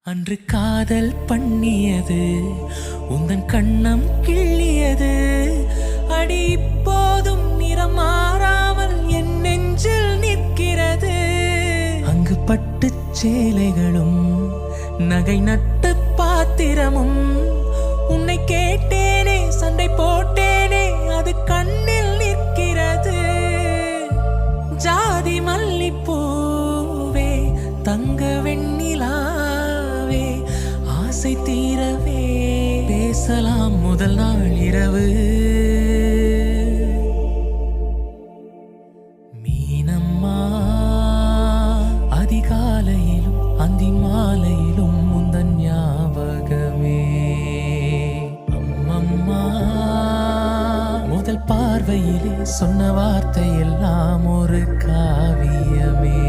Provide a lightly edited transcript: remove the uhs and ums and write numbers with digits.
அன்று காதல் பண்ணியது உந்தன் கண்ணம் கிள்ளியது அடி இப்போதும் நிறம் மாறாமல் என் நெஞ்சில் நிற்கிறது. அங்கு பட்டு சேலைகளும் நகை நட்டு பாத்திரமும் உன்னை கேட்டேனே சண்டை போட்டேனே அது கண்ணில் நிற்கிறது. ஜாதி மல்லிப்பூவே தங்க வெண்ணிலாவே ஆசை தீரவே பேசலாம் முதல் நாள் இரவு. மீனம்மா அதிகாலையிலும் அந்தி மாலையிலும் முந்தன் ஞாபகமே. அம்மம்மா முதல் பார்வையிலே சொன்ன வார்த்தை எல்லாம் ஒரு காவியமே.